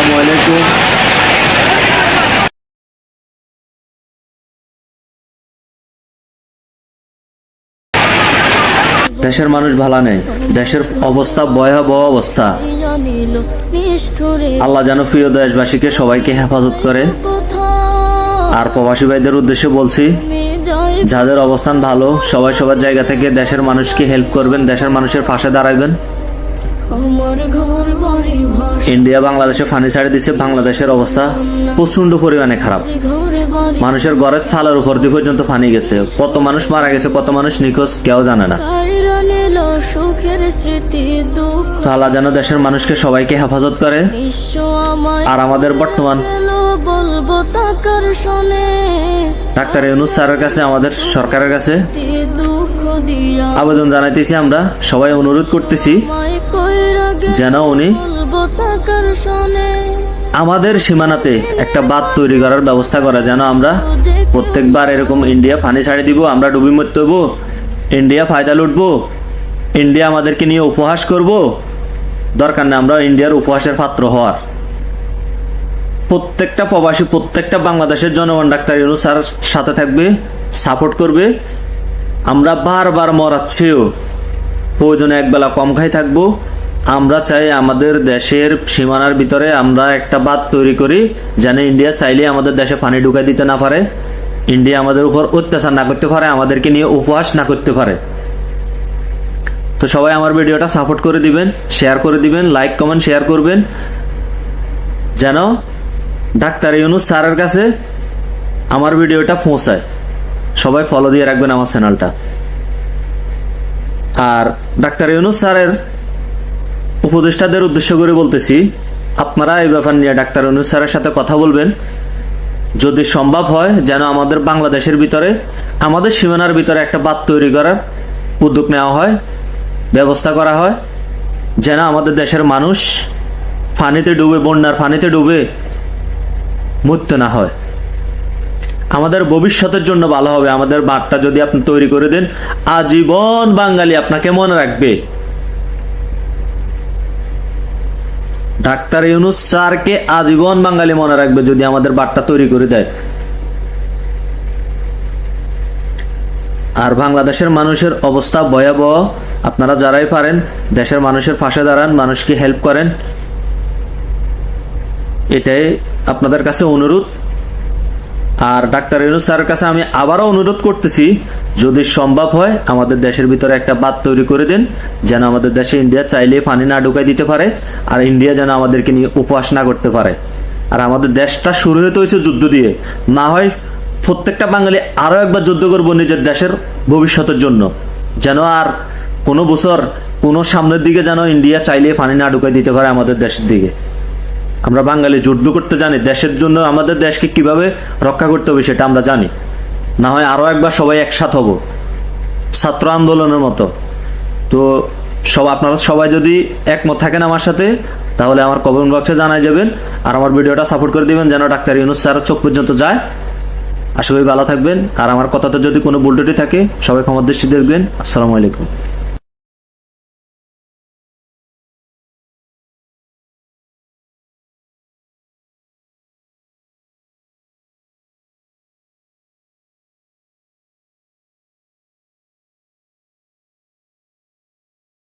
আসসালামু আলাইকুম। দেশের মানুষ ভালো নেই, দেশের অবস্থা ভয়াবহ অবস্থা। আল্লাহ যেন প্রিয় দেশবাসীকে সবাইকে হেফাজত করে। আর প্রবাসী ভাইদের উদ্দেশ্যে বলছি, যাদের অবস্থান ভালো সবাই সবার জায়গা থেকে দেশের মানুষকে হেল্প করবেন, দেশের মানুষের পাশে দাঁড়াবেন। ইন্ডিয়া বাংলাদেশে পানি ছাড়ে দিচ্ছে, বাংলাদেশের অবস্থা প্রচন্ড পরিমাণে খারাপ। মানুষের ঘরের ছালের উপর দিয়ে পর্যন্ত পানি গেছে। কত মানুষ মারা গেছে, কত মানুষ নিখোঁজ কেউ জানে না। আল্লাহ যেন দেশের মানুষকে সবাইকে হেফাজত করে। আর আমাদের বর্তমান ডাক্তার ইউনূস স্যারের কাছে, আমাদের সরকারের কাছে আবেদন জানাইতেছি, আমরা সবাই অনুরোধ করতেছি যেন উনি আমাদের সীমানাতে একটা বাঁধ তৈরি করার ব্যবস্থা করে, যেন আমরা প্রত্যেকবার এরকম ইন্ডিয়া পানি ছাড়ি দিব, আমরা ডুবি মরতে হবো, ইন্ডিয়া ফায়দা লুটবো, ইন্ডিয়া আমাদেরকে নিয়ে উপহাস করব। দরকার নেই আমরা ইন্ডিয়ার উপহাসের পাত্র হওয়ার। প্রত্যেকটা প্রবাসী, প্রত্যেকটা বাংলাদেশের জনগণ ডাক্তার ইউনূস স্যারের সাথে থাকবে, সাপোর্ট করবে। আমরা বারবার মরাচ্ছিও, প্রয়োজনে একবেলা কম খাই থাকবো। আমরা চাই আমাদের দেশের সীমানার ভিতরে আমরা একটা বাঁধ তৈরি করি, যেন ইন্ডিয়া চাইলে আমাদের দেশে পানি ঢুকাই দিতে না পারে, ইন্ডিয়া আমাদের উপর অত্যাচার না করতে পারে, আমাদেরকে নিয়ে উপহাস না করতে পারে। তো সবাই আমার ভিডিওটা সাপোর্ট করে দিবেন, শেয়ার করে দিবেন, লাইক কমেন্ট শেয়ার করবেন, যেন ডাক্তার ইউনূস স্যারের কাছে আমার ভিডিওটা পৌঁছায়। সবাই ফলো দিয়ে রাখবেন আমার চ্যানেলটা। আর ডাক্তার ইউনূস স্যারের উপদেষ্টাদের উদ্দেশ্য করে বলতেছি, আপনারা এই ব্যাপার নিয়ে ডাক্তার ইউনূস স্যারের সাথে কথা বলবেন। যদি সম্ভব হয় যেন আমাদের বাংলাদেশের ভিতরে, আমাদের সীমানার ভিতরে একটা বাঁধ তৈরি করার উদ্যোগ নেওয়া হয়, ব্যবস্থা করা হয়, যেন আমাদের দেশের মানুষ পানিতে ডুবে, বন্যার পানিতে ডুবে মৃত্যু না হয়। আমাদের ভবিষ্যতের জন্য ভালো হবে। আমাদের বাঁধটা যদি আপনি তৈরি করে দেন, আজীবন বাঙালি আপনাকে মনে রাখবে। ডাক্তার ইউনূস স্যারকে আজীবন বাঙালি মনে রাখবে যদি আমাদের বাঁধটা তৈরি করে দেয়। আর বাংলাদেশের মানুষের অবস্থা ভয়াবহ। আপনারা যারাই পারেন দেশের মানুষের পাশে দাঁড়ান, মানুষকে হেল্প করেন, এটাই আপনাদের কাছে অনুরোধ। আর ডাক্তার ইউনূস স্যারের কাছে আমি আবারও অনুরোধ করতেছি, যদি সম্ভব হয় আমাদের দেশের ভিতরে একটা বাঁধ তৈরি করে দিন, যেন আমাদের দেশে ইন্ডিয়া চাইলে পানি না ঢুকাই দিতে পারে, আর ইন্ডিয়া যেন আমাদেরকে নিয়ে উপহাস না করতে পারে। আর আমাদের দেশটা শুরু হতে হয়েছে যুদ্ধ দিয়ে, না হয় প্রত্যেকটা বাঙালি আরো একবার যুদ্ধ করবো নিজের দেশের ভবিষ্যতের জন্য, যেন আর কোনো বছর কোনো সামনের দিকে যেন ইন্ডিয়া চাইলে পানি না ঢুকাই দিতে পারে আমাদের দেশের দিকে। আমরা বাঙালি যুদ্ধ করতে জানি, দেশের জন্য আমাদের দেশকে কিভাবে রক্ষা করতে হবে সেটা আমরা জানি। না হয় আরো একবার সবাই একসাথ হব, ছাত্র আন্দোলনের মতো। তো আপনারা সবাই যদি একমত থাকেন আমার সাথে, তাহলে আমার কমেন্ট বক্সে জানাই যাবেন। আর আমার ভিডিওটা সাপোর্ট করে দিবেন, যেন ডাক্তার ইউনূস স্যারের চোখ পর্যন্ত যায়। আশা করি ভালো থাকবেন। আর আমার কথাতে যদি কোনো ভুল ত্রুটি থাকে সবাই ক্ষমার দৃষ্টি দেখবেন। আসসালামু আলাইকুম।